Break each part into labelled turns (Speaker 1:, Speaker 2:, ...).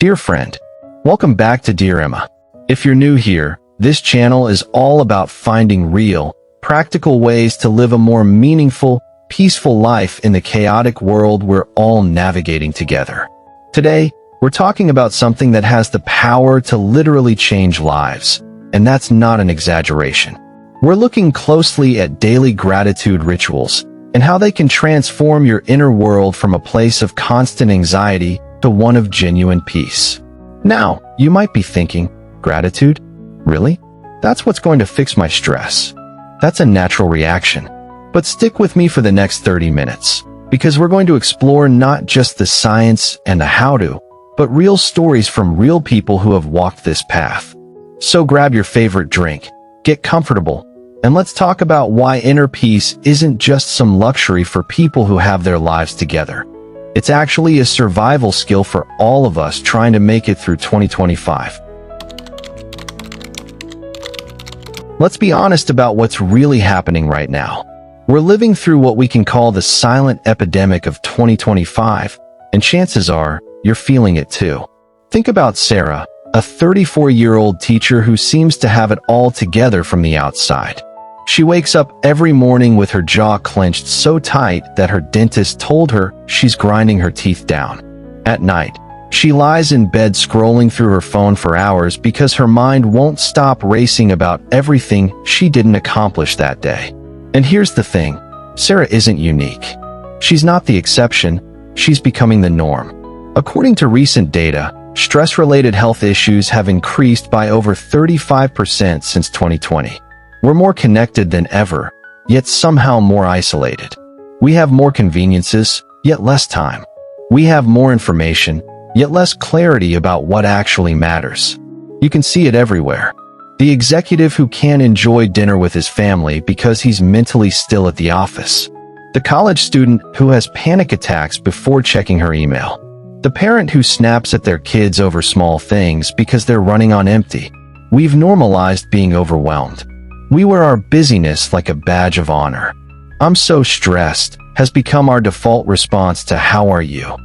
Speaker 1: Dear friend, welcome back to Dear Emma. If you're new here, this channel is all about finding real, practical ways to live a more meaningful, peaceful life in the chaotic world we're all navigating together. Today, we're talking about something that has the power to literally change lives, and that's not an exaggeration. We're looking closely at daily gratitude rituals and how they can transform your inner world from a place of constant anxiety to one of genuine peace. Now, you might be thinking, gratitude? Really? That's what's going to fix my stress. That's a natural reaction. But stick with me for the next 30 minutes, because we're going to explore not just the science and the how-to, but real stories from real people who have walked this path. So grab your favorite drink, get comfortable, and let's talk about why inner peace isn't just some luxury for people who have their lives together. It's actually a survival skill for all of us trying to make it through 2025. Let's be honest about what's really happening right now. We're living through what we can call the silent epidemic of 2025, and chances are you're feeling it too. Think about Sarah, a 34-year-old teacher who seems to have it all together from the outside. She wakes up every morning with her jaw clenched so tight that her dentist told her she's grinding her teeth down. At night, she lies in bed scrolling through her phone for hours because her mind won't stop racing about everything she didn't accomplish that day. And here's the thing, Sarah isn't unique. She's not the exception, she's becoming the norm. According to recent data, stress-related health issues have increased by over 35% since 2020. We're more connected than ever, yet somehow more isolated. We have more conveniences, yet less time. We have more information, yet less clarity about what actually matters. You can see it everywhere. The executive who can't enjoy dinner with his family because he's mentally still at the office. The college student who has panic attacks before checking her email. The parent who snaps at their kids over small things because they're running on empty. We've normalized being overwhelmed. We wear our busyness like a badge of honor. "I'm so stressed" has become our default response to "how are you?"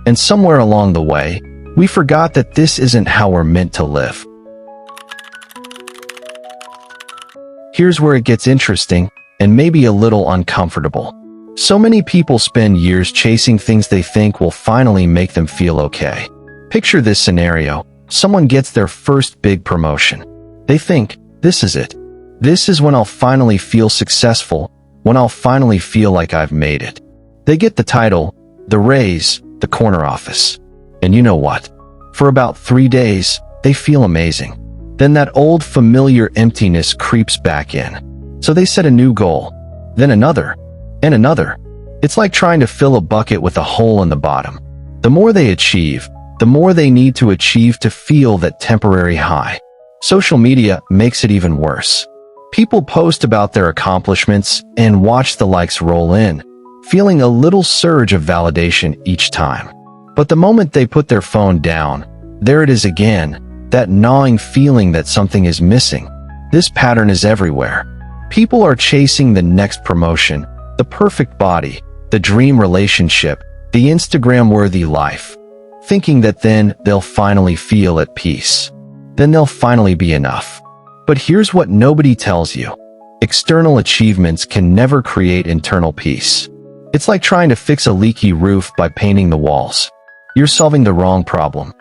Speaker 1: And somewhere along the way, we forgot that this isn't how we're meant to live. Here's where it gets interesting, and maybe a little uncomfortable. So many people spend years chasing things they think will finally make them feel okay. Picture this scenario. Someone gets their first big promotion. They think, this is it. This is when I'll finally feel successful, when I'll finally feel like I've made it. They get the title, the raise, the corner office. And you know what? For about 3 days, they feel amazing. Then that old familiar emptiness creeps back in. So they set a new goal, then another, and another. It's like trying to fill a bucket with a hole in the bottom. The more they achieve, the more they need to achieve to feel that temporary high. Social media makes it even worse. People post about their accomplishments and watch the likes roll in, feeling a little surge of validation each time. But the moment they put their phone down, there it is again, that gnawing feeling that something is missing. This pattern is everywhere. People are chasing the next promotion, the perfect body, the dream relationship, the Instagram-worthy life, thinking that then they'll finally feel at peace. Then they'll finally be enough. But here's what nobody tells you. External achievements can never create internal peace. It's like trying to fix a leaky roof by painting the walls. You're solving the wrong problem.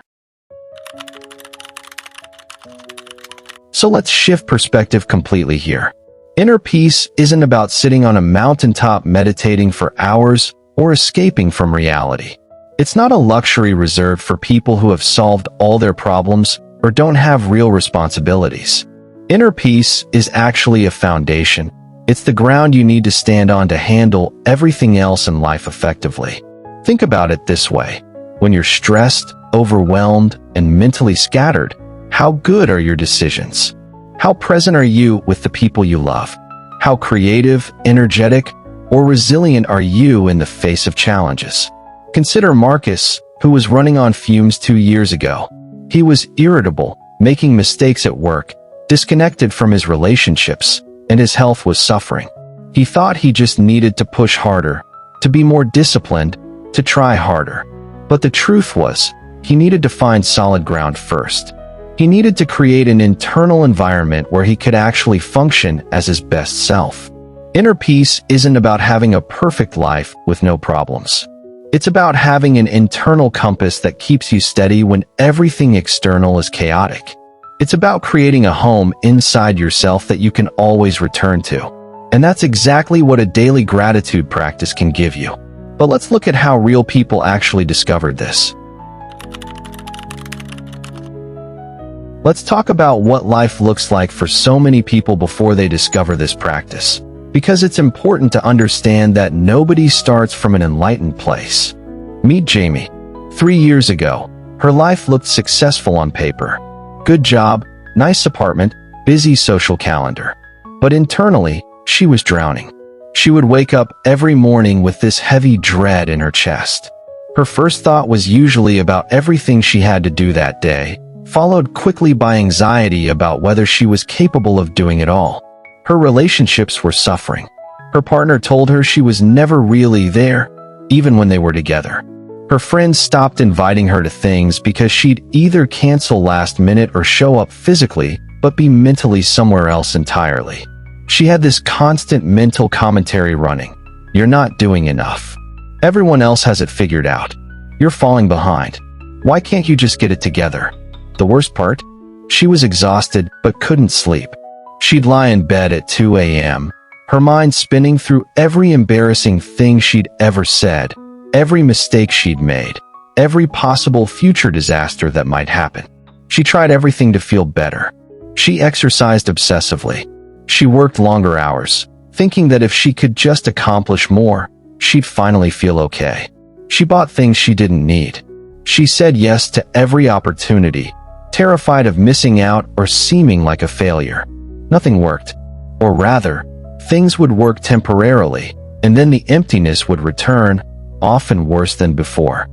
Speaker 1: So let's shift perspective completely here. Inner peace isn't about sitting on a mountaintop meditating for hours or escaping from reality. It's not a luxury reserved for people who have solved all their problems or don't have real responsibilities. Inner peace is actually a foundation. It's the ground you need to stand on to handle everything else in life effectively. Think about it this way. When you're stressed, overwhelmed, and mentally scattered, how good are your decisions? How present are you with the people you love? How creative, energetic, or resilient are you in the face of challenges? Consider Marcus, who was running on fumes 2 years ago. He was irritable, making mistakes at work, disconnected from his relationships, and his health was suffering. He thought he just needed to push harder, to be more disciplined, to try harder. But the truth was, he needed to find solid ground first. He needed to create an internal environment where he could actually function as his best self. Inner peace isn't about having a perfect life with no problems. It's about having an internal compass that keeps you steady when everything external is chaotic. It's about creating a home inside yourself that you can always return to. And that's exactly what a daily gratitude practice can give you. But let's look at how real people actually discovered this. Let's talk about what life looks like for so many people before they discover this practice, because it's important to understand that nobody starts from an enlightened place. Meet Jamie. 3 years ago, her life looked successful on paper. Good job, nice apartment, busy social calendar. But internally, she was drowning. She would wake up every morning with this heavy dread in her chest. Her first thought was usually about everything she had to do that day, followed quickly by anxiety about whether she was capable of doing it all. Her relationships were suffering. Her partner told her she was never really there, even when they were together. Her friends stopped inviting her to things because she'd either cancel last minute or show up physically, but be mentally somewhere else entirely. She had this constant mental commentary running. You're not doing enough. Everyone else has it figured out. You're falling behind. Why can't you just get it together? The worst part? She was exhausted but couldn't sleep. She'd lie in bed at 2 a.m., her mind spinning through every embarrassing thing she'd ever said, every mistake she'd made, every possible future disaster that might happen. She tried everything to feel better. She exercised obsessively. She worked longer hours, thinking that if she could just accomplish more, she'd finally feel okay. She bought things she didn't need. She said yes to every opportunity, terrified of missing out or seeming like a failure. Nothing worked. Or rather, things would work temporarily, and then the emptiness would return, often worse than before.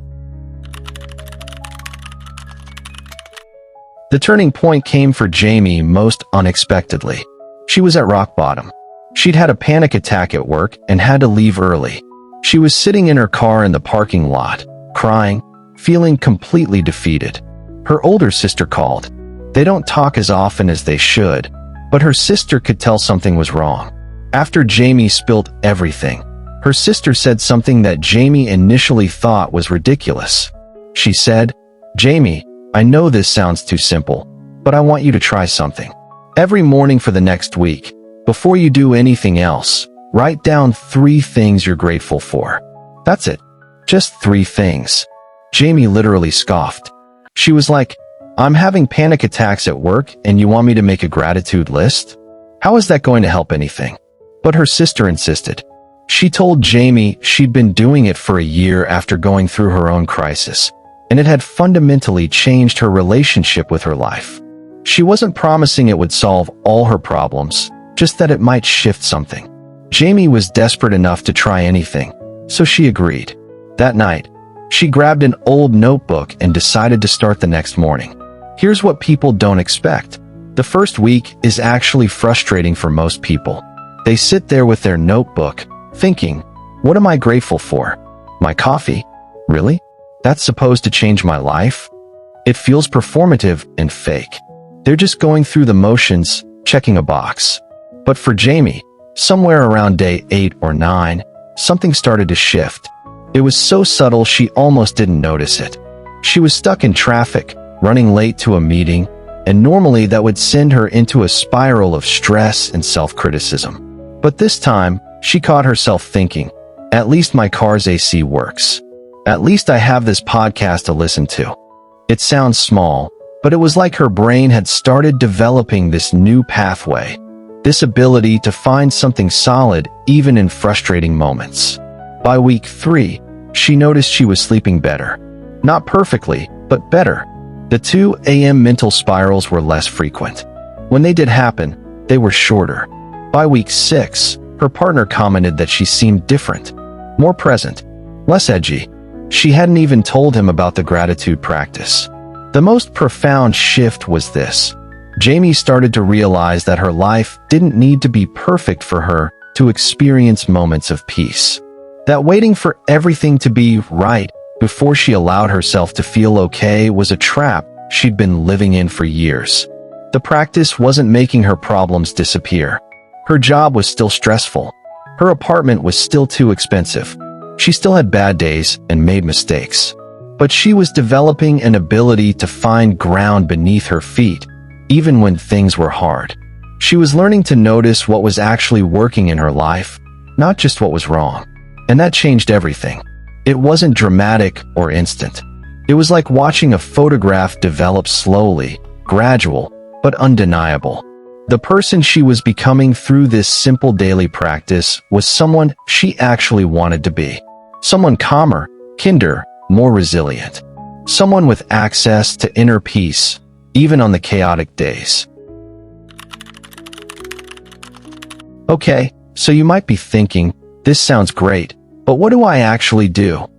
Speaker 1: The turning point came for Jamie most unexpectedly. She was at rock bottom. She'd had a panic attack at work and had to leave early. She was sitting in her car in the parking lot, crying, feeling completely defeated. Her older sister called. They don't talk as often as they should, but her sister could tell something was wrong. After Jamie spilled everything, her sister said something that Jamie initially thought was ridiculous. She said, "Jamie, I know this sounds too simple, but I want you to try something. Every morning for the next week, before you do anything else, write down 3 things you're grateful for. That's it. Just 3 things." Jamie literally scoffed. She was like, "I'm having panic attacks at work and you want me to make a gratitude list? How is that going to help anything?" But her sister insisted. She told Jamie she'd been doing it for a year after going through her own crisis, and it had fundamentally changed her relationship with her life. She wasn't promising it would solve all her problems, just that it might shift something. Jamie was desperate enough to try anything, so she agreed. That night, she grabbed an old notebook and decided to start the next morning. Here's what people don't expect. The first week is actually frustrating for most people. They sit there with their notebook, thinking, what am I grateful for? My coffee? Really? That's supposed to change my life? It feels performative and fake. They're just going through the motions, checking a box. But for Jamie, somewhere around day 8 or 9, something started to shift. It was so subtle she almost didn't notice it. She was stuck in traffic, running late to a meeting, and normally that would send her into a spiral of stress and self-criticism. But this time, she caught herself thinking, at least my car's AC works. At least I have this podcast to listen to. It sounds small, but it was like her brain had started developing this new pathway, this ability to find something solid even in frustrating moments. By week 3, she noticed she was sleeping better. Not perfectly, but better. The 2 a.m. mental spirals were less frequent. When they did happen, they were shorter. By week 6, her partner commented that she seemed different, more present, less edgy. She hadn't even told him about the gratitude practice. The most profound shift was this. Jamie started to realize that her life didn't need to be perfect for her to experience moments of peace. That waiting for everything to be right before she allowed herself to feel okay was a trap she'd been living in for years. The practice wasn't making her problems disappear. Her job was still stressful. Her apartment was still too expensive. She still had bad days and made mistakes. But she was developing an ability to find ground beneath her feet, even when things were hard. She was learning to notice what was actually working in her life, not just what was wrong. And that changed everything. It wasn't dramatic or instant. It was like watching a photograph develop slowly, gradual, but undeniable. The person she was becoming through this simple daily practice was someone she actually wanted to be. Someone calmer, kinder, more resilient. Someone with access to inner peace, even on the chaotic days. Okay, so you might be thinking, this sounds great, but what do I actually do?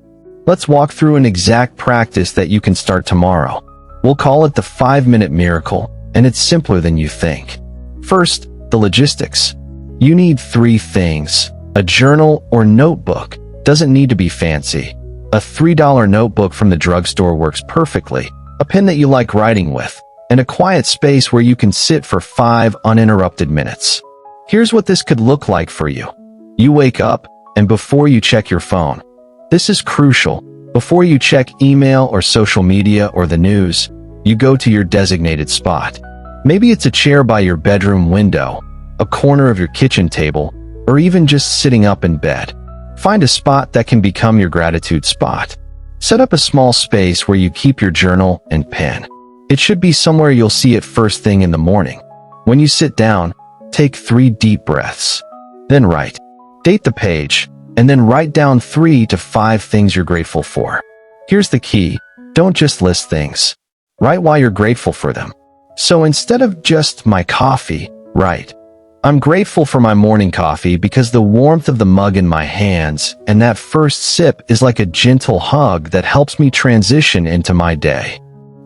Speaker 1: Let's walk through an exact practice that you can start tomorrow. We'll call it the 5-minute miracle, and it's simpler than you think. First, the logistics. You need 3 things. A journal or notebook. Doesn't need to be fancy. A $3 notebook from the drugstore works perfectly. A pen that you like writing with. And a quiet space where you can sit for 5 uninterrupted minutes. Here's what this could look like for you. You wake up, and before you check your phone. This is crucial. Before you check email or social media or the news, you go to your designated spot. Maybe it's a chair by your bedroom window, a corner of your kitchen table, or even just sitting up in bed. Find a spot that can become your gratitude spot. Set up a small space where you keep your journal and pen. It should be somewhere you'll see it first thing in the morning. When you sit down, take 3 deep breaths. Then write. Date the page, and then write down 3 to 5 things you're grateful for. Here's the key. Don't just list things. Write why you're grateful for them. So instead of just my coffee, write, I'm grateful for my morning coffee because the warmth of the mug in my hands and that first sip is like a gentle hug that helps me transition into my day.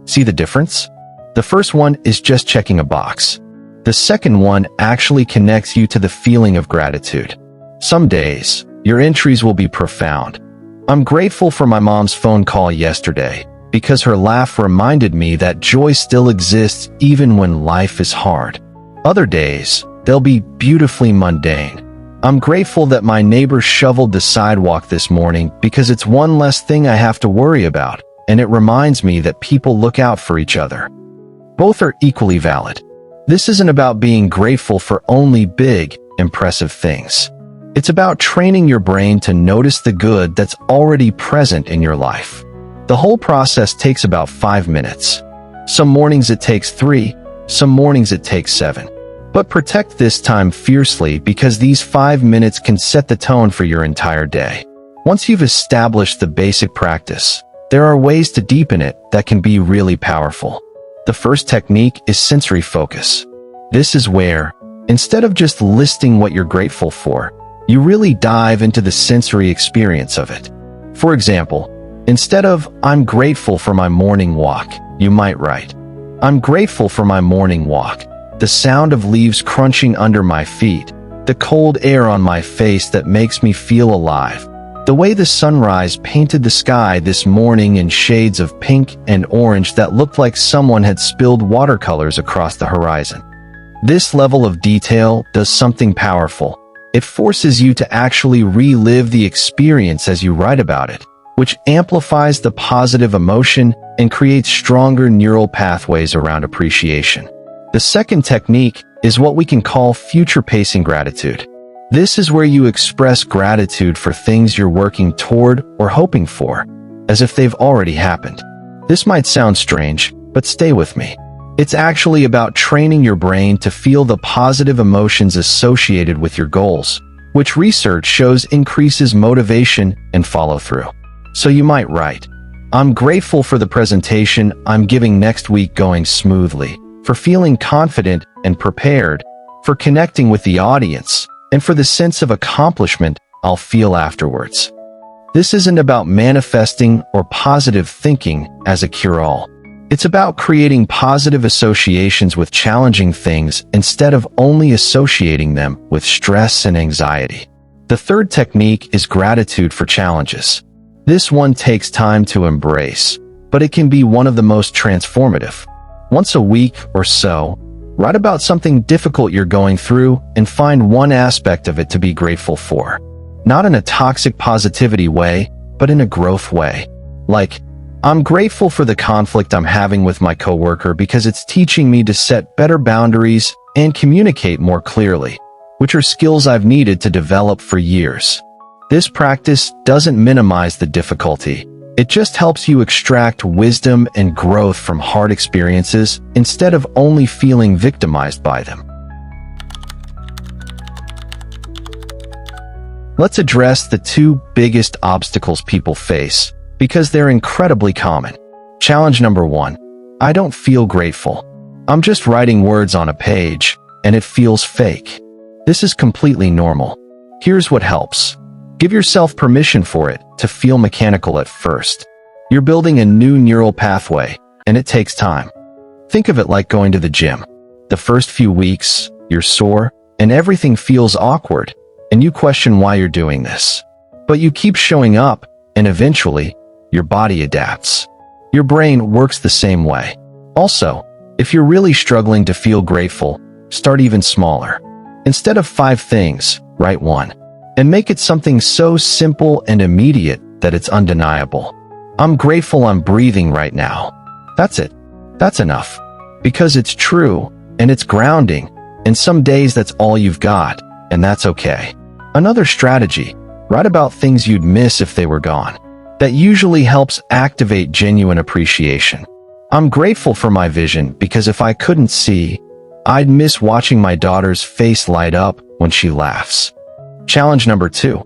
Speaker 1: See the difference? The first one is just checking a box. The second one actually connects you to the feeling of gratitude. Some days, your entries will be profound. I'm grateful for my mom's phone call yesterday, because her laugh reminded me that joy still exists even when life is hard. Other days, they'll be beautifully mundane. I'm grateful that my neighbor shoveled the sidewalk this morning because it's one less thing I have to worry about, and it reminds me that people look out for each other. Both are equally valid. This isn't about being grateful for only big, impressive things. It's about training your brain to notice the good that's already present in your life. The whole process takes about 5 minutes. Some mornings it takes 3, some mornings it takes 7. But protect this time fiercely because these 5 minutes can set the tone for your entire day. Once you've established the basic practice, there are ways to deepen it that can be really powerful. The first technique is sensory focus. This is where, instead of just listing what you're grateful for, you really dive into the sensory experience of it. For example, instead of, I'm grateful for my morning walk, you might write, I'm grateful for my morning walk, the sound of leaves crunching under my feet, the cold air on my face that makes me feel alive, the way the sunrise painted the sky this morning in shades of pink and orange that looked like someone had spilled watercolors across the horizon. This level of detail does something powerful. It forces you to actually relive the experience as you write about it, which amplifies the positive emotion and creates stronger neural pathways around appreciation. The second technique is what we can call future-pacing gratitude. This is where you express gratitude for things you're working toward or hoping for, as if they've already happened. This might sound strange, but stay with me. It's actually about training your brain to feel the positive emotions associated with your goals, which research shows increases motivation and follow-through. So you might write, I'm grateful for the presentation I'm giving next week going smoothly, for feeling confident and prepared, for connecting with the audience, and for the sense of accomplishment I'll feel afterwards. This isn't about manifesting or positive thinking as a cure-all. It's about creating positive associations with challenging things instead of only associating them with stress and anxiety. The third technique is gratitude for challenges. This one takes time to embrace, but it can be one of the most transformative. Once a week or so, write about something difficult you're going through and find one aspect of it to be grateful for. Not in a toxic positivity way, but in a growth way. Like, I'm grateful for the conflict I'm having with my coworker because it's teaching me to set better boundaries and communicate more clearly, which are skills I've needed to develop for years. This practice doesn't minimize the difficulty. It just helps you extract wisdom and growth from hard experiences instead of only feeling victimized by them. Let's address the two biggest obstacles people face, because they're incredibly common. Challenge number 1. I don't feel grateful. I'm just writing words on a page, and it feels fake. This is completely normal. Here's what helps. Give yourself permission for it to feel mechanical at first. You're building a new neural pathway, and it takes time. Think of it like going to the gym. The first few weeks, you're sore, and everything feels awkward, and you question why you're doing this. But you keep showing up, and eventually, your body adapts. Your brain works the same way. Also, if you're really struggling to feel grateful, start even smaller. Instead of 5 things, write 1. And make it something so simple and immediate that it's undeniable. I'm grateful I'm breathing right now. That's it. That's enough. Because it's true, and it's grounding, and some days that's all you've got, and that's okay. Another strategy, write about things you'd miss if they were gone. That usually helps activate genuine appreciation. I'm grateful for my vision because if I couldn't see, I'd miss watching my daughter's face light up when she laughs. Challenge number 2.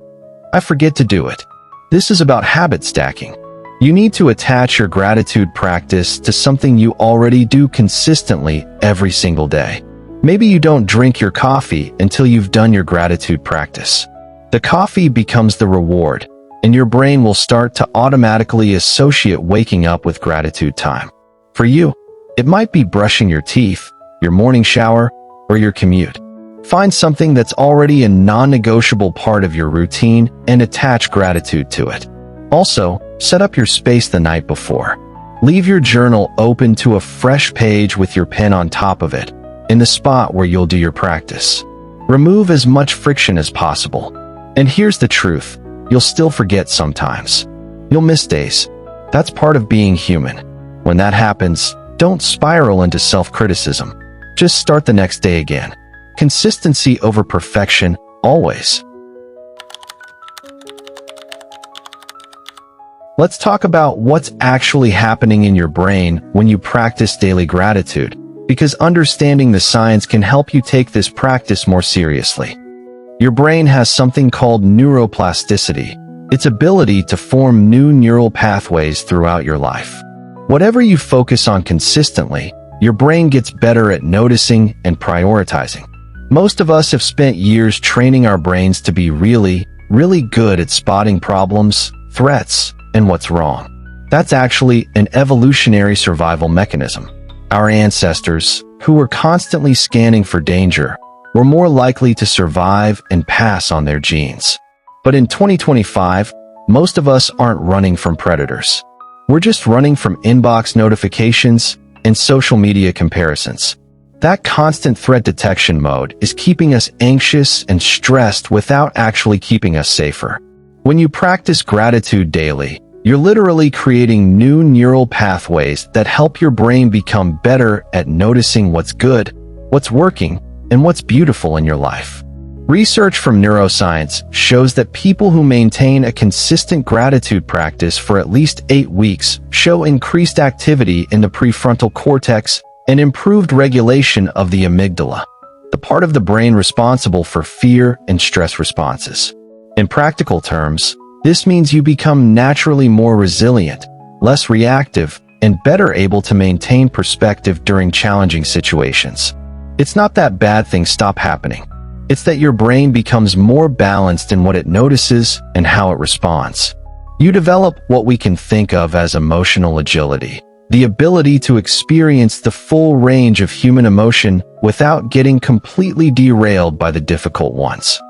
Speaker 1: I forget to do it. This is about habit stacking. You need to attach your gratitude practice to something you already do consistently every single day. Maybe you don't drink your coffee until you've done your gratitude practice. The coffee becomes the reward, and your brain will start to automatically associate waking up with gratitude time. For you, it might be brushing your teeth, your morning shower, or your commute. Find something that's already a non-negotiable part of your routine and attach gratitude to it. Also, set up your space the night before. Leave your journal open to a fresh page with your pen on top of it, in the spot where you'll do your practice. Remove as much friction as possible. And here's the truth. You'll still forget sometimes. You'll miss days. That's part of being human. When that happens, don't spiral into self-criticism. Just start the next day again. Consistency over perfection, always. Let's talk about what's actually happening in your brain when you practice daily gratitude, because understanding the science can help you take this practice more seriously. Your brain has something called neuroplasticity, its ability to form new neural pathways throughout your life. Whatever you focus on consistently, your brain gets better at noticing and prioritizing. Most of us have spent years training our brains to be really good at spotting problems, threats, and what's wrong. That's actually an evolutionary survival mechanism. Our ancestors, who were constantly scanning for danger, were more likely to survive and pass on their genes. But in 2025, most of us aren't running from predators. We're just running from inbox notifications and social media comparisons. That constant threat detection mode is keeping us anxious and stressed without actually keeping us safer. When you practice gratitude daily, you're literally creating new neural pathways that help your brain become better at noticing what's good, what's working, and what's beautiful in your life. Research from neuroscience shows that people who maintain a consistent gratitude practice for at least 8 weeks show increased activity in the prefrontal cortex and improved regulation of the amygdala, the part of the brain responsible for fear and stress responses. In practical terms, this means you become naturally more resilient, less reactive, and better able to maintain perspective during challenging situations. It's not that bad things stop happening. It's that your brain becomes more balanced in what it notices and how it responds. You develop what we can think of as emotional agility, the ability to experience the full range of human emotion without getting completely derailed by the difficult ones.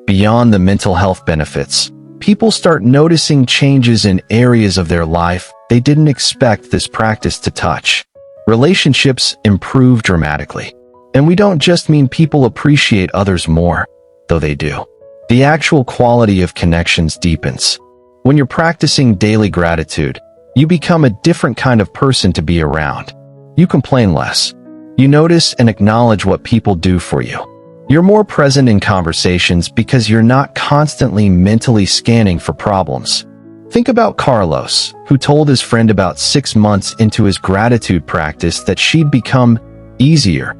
Speaker 1: Beyond the mental health benefits, people start noticing changes in areas of their life they didn't expect this practice to touch. Relationships improve dramatically. And we don't just mean people appreciate others more, though they do. The actual quality of connections deepens. When you're practicing daily gratitude, you become a different kind of person to be around. You complain less. You notice and acknowledge what people do for you. You're more present in conversations because you're not constantly mentally scanning for problems. Think about Carlos, who told his friend about 6 months into his gratitude practice that she'd become easier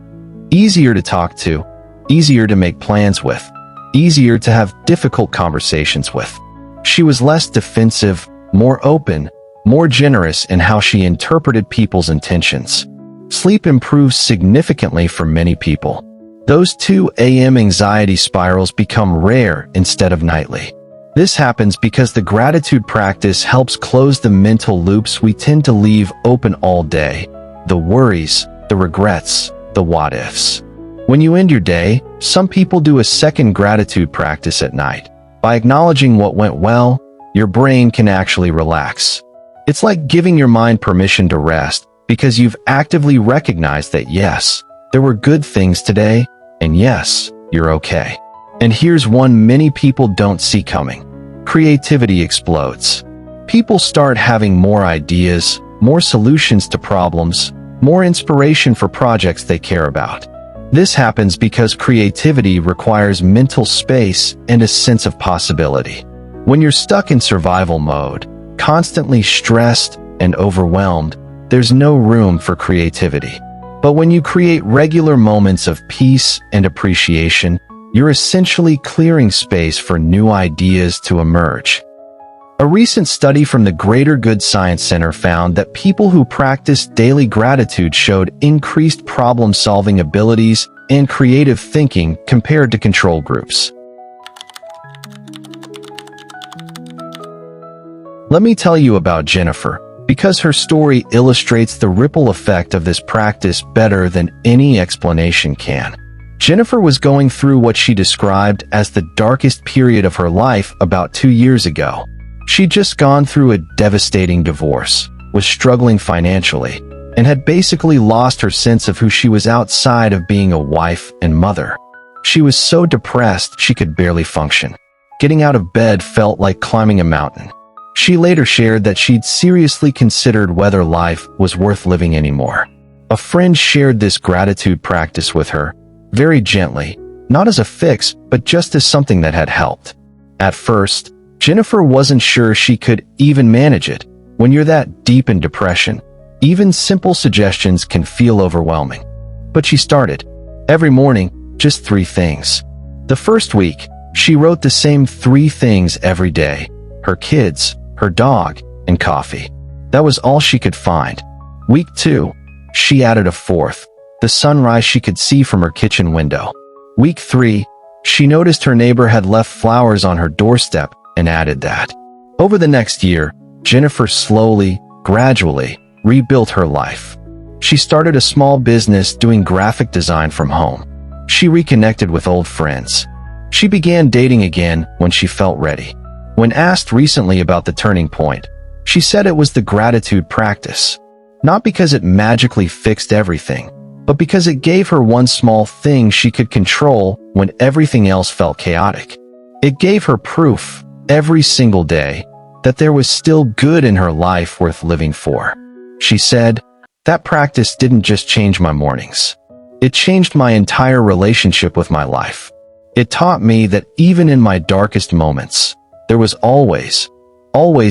Speaker 1: to talk to, easier to make plans with, easier to have difficult conversations with. She was less defensive, more open, more generous in how she interpreted people's intentions. Sleep improves significantly for many people. Those 2 a.m. anxiety spirals become rare instead of nightly. This happens because the gratitude practice helps close the mental loops we tend to leave open all day. The worries, the regrets, the what-ifs. When you end your day, some people do a second gratitude practice at night. By acknowledging what went well, your brain can actually relax. It's like giving your mind permission to rest because you've actively recognized that yes, there were good things today, and yes, you're okay. And here's one many people don't see coming. Creativity explodes. People start having more ideas, more solutions to problems, more inspiration for projects they care about. This happens because creativity requires mental space and a sense of possibility. When you're stuck in survival mode, constantly stressed and overwhelmed, there's no room for creativity. But when you create regular moments of peace and appreciation, you're essentially clearing space for new ideas to emerge. A recent study from the Greater Good Science Center found that people who practiced daily gratitude showed increased problem-solving abilities and creative thinking compared to control groups. Let me tell you about Jennifer, because her story illustrates the ripple effect of this practice better than any explanation can. Jennifer was going through what she described as the darkest period of her life about 2 years ago. She'd just gone through a devastating divorce, was struggling financially, and had basically lost her sense of who she was outside of being a wife and mother. She was so depressed she could barely function. Getting out of bed felt like climbing a mountain. She later shared that she'd seriously considered whether life was worth living anymore. A friend shared this gratitude practice with her, very gently, not as a fix, but just as something that had helped. At first, Jennifer wasn't sure she could even manage it. When you're that deep in depression, even simple suggestions can feel overwhelming. But she started. Every morning, just 3 things. The first week, she wrote the same 3 things every day: her kids, her dog, and coffee. That was all she could find. Week 2, she added a 4th, the sunrise she could see from her kitchen window. Week 3, she noticed her neighbor had left flowers on her doorstep and added that. Over the next year, Jennifer slowly, gradually, rebuilt her life. She started a small business doing graphic design from home. She reconnected with old friends. She began dating again when she felt ready. When asked recently about the turning point, she said it was the gratitude practice. Not because it magically fixed everything, but because it gave her one small thing she could control when everything else felt chaotic. It gave her proof, every single day, that there was still good in her life worth living for. She said, "That practice didn't just change my mornings. It changed my entire relationship with my life. It taught me that even in my darkest moments, there was always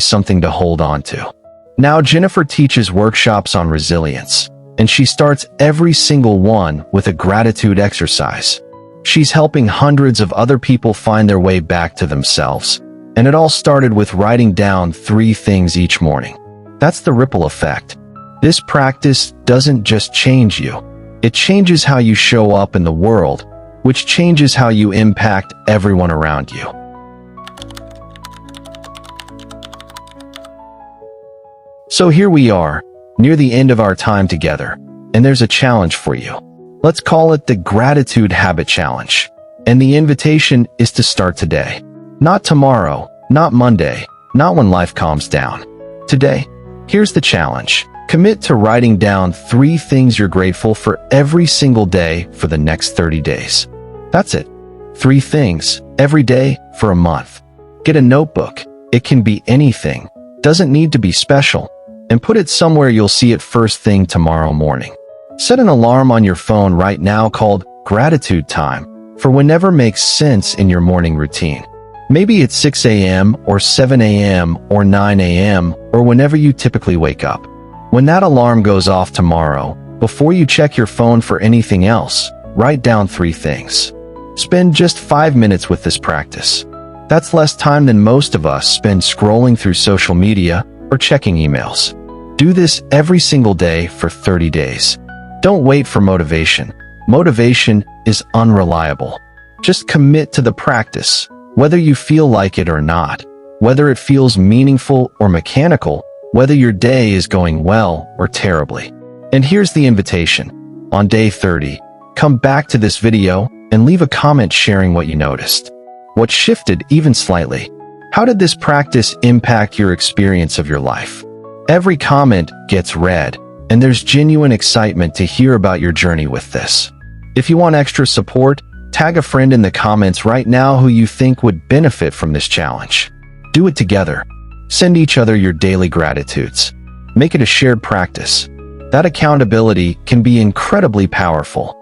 Speaker 1: something to hold on to." Now Jennifer teaches workshops on resilience, and she starts every single one with a gratitude exercise. She's helping hundreds of other people find their way back to themselves, and it all started with writing down 3 things each morning. That's the ripple effect. This practice doesn't just change you, it changes how you show up in the world, which changes how you impact everyone around you. So here we are, near the end of our time together, and there's a challenge for you. Let's call it the Gratitude Habit Challenge. And the invitation is to start today. Not tomorrow, not Monday, not when life calms down. Today, here's the challenge. Commit to writing down 3 things you're grateful for every single day for the next 30 days. That's it. 3 things every day for a month. Get a notebook. It can be anything. Doesn't need to be special. And put it somewhere you'll see it first thing tomorrow morning. Set an alarm on your phone right now called Gratitude Time for whenever makes sense in your morning routine. Maybe it's 6 a.m. or 7 a.m. or 9 a.m. or whenever you typically wake up. When that alarm goes off tomorrow, before you check your phone for anything else, write down 3 things. Spend just 5 minutes with this practice. That's less time than most of us spend scrolling through social media or checking emails. Do this every single day for 30 days. Don't wait for motivation. Motivation is unreliable. Just commit to the practice, whether you feel like it or not, whether it feels meaningful or mechanical, whether your day is going well or terribly. And here's the invitation. On day 30, come back to this video and leave a comment sharing what you noticed. What shifted even slightly? How did this practice impact your experience of your life? Every comment gets read, and there's genuine excitement to hear about your journey with this. If you want extra support, tag a friend in the comments right now who you think would benefit from this challenge. Do it together. Send each other your daily gratitudes. Make it a shared practice. That accountability can be incredibly powerful.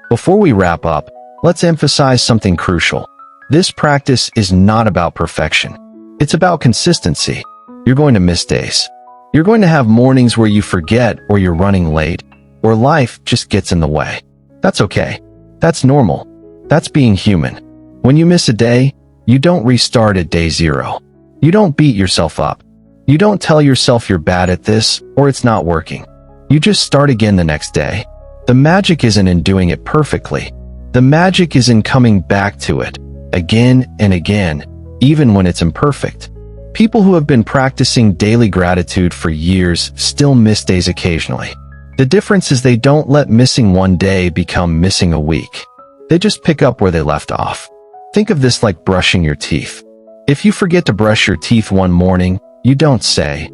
Speaker 1: Before we wrap up, let's emphasize something crucial. This practice is not about perfection. It's about consistency. You're going to miss days. You're going to have mornings where you forget or you're running late, or life just gets in the way. That's okay. That's normal. That's being human. When you miss a day, you don't restart at day 0. You don't beat yourself up. You don't tell yourself you're bad at this or it's not working. You just start again the next day. The magic isn't in doing it perfectly. The magic is in coming back to it again and again, even when it's imperfect. People who have been practicing daily gratitude for years still miss days occasionally. The difference is they don't let missing one day become missing a week. They just pick up where they left off. Think of this like brushing your teeth. If you forget to brush your teeth one morning, you don't say,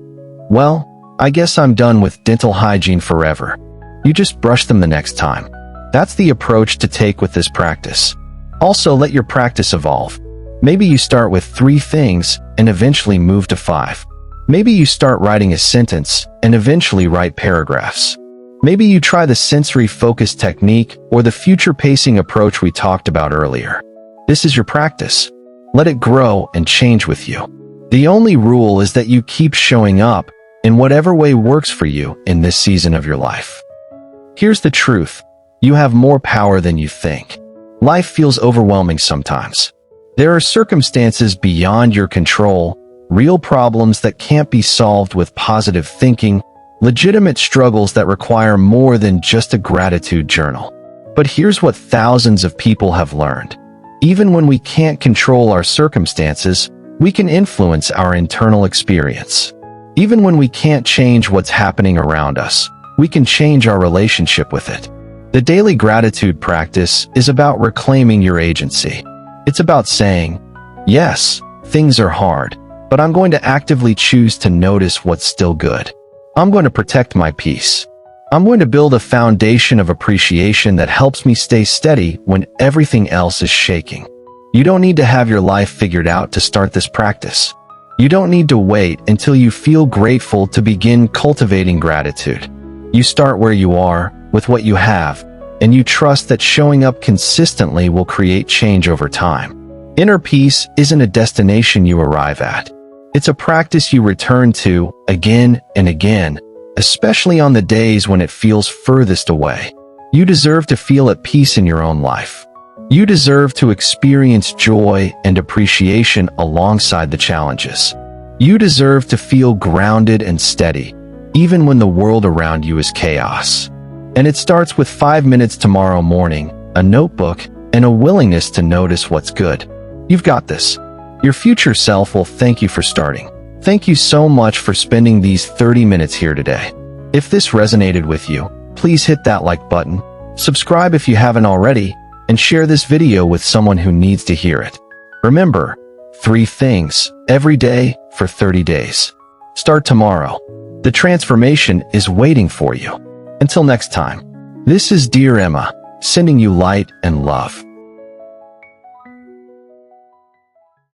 Speaker 1: "Well, I guess I'm done with dental hygiene forever." You just brush them the next time. That's the approach to take with this practice. Also, let your practice evolve. Maybe you start with 3 things and eventually move to 5. Maybe you start writing a sentence and eventually write paragraphs. Maybe you try the sensory focus technique or the future pacing approach we talked about earlier. This is your practice. Let it grow and change with you. The only rule is that you keep showing up in whatever way works for you in this season of your life. Here's the truth. You have more power than you think. Life feels overwhelming sometimes. There are circumstances beyond your control, real problems that can't be solved with positive thinking, legitimate struggles that require more than just a gratitude journal. But here's what thousands of people have learned. Even when we can't control our circumstances, we can influence our internal experience. Even when we can't change what's happening around us, we can change our relationship with it. The daily gratitude practice is about reclaiming your agency. It's about saying, "Yes, things are hard, but I'm going to actively choose to notice what's still good. I'm going to protect my peace. I'm going to build a foundation of appreciation that helps me stay steady when everything else is shaking." You don't need to have your life figured out to start this practice. You don't need to wait until you feel grateful to begin cultivating gratitude. You start where you are, with what you have, and you trust that showing up consistently will create change over time. Inner peace isn't a destination you arrive at. It's a practice you return to again and again, especially on the days when it feels furthest away. You deserve to feel at peace in your own life. You deserve to experience joy and appreciation alongside the challenges. You deserve to feel grounded and steady, even when the world around you is chaos. And it starts with 5 minutes tomorrow morning, a notebook, and a willingness to notice what's good. You've got this. Your future self will thank you for starting. Thank you so much for spending these 30 minutes here today. If this resonated with you, please hit that like button, subscribe if you haven't already, and share this video with someone who needs to hear it. Remember, 3 things every day for 30 days. Start tomorrow. The transformation is waiting for you. Until next time, this is Dear Emma, sending you light and love.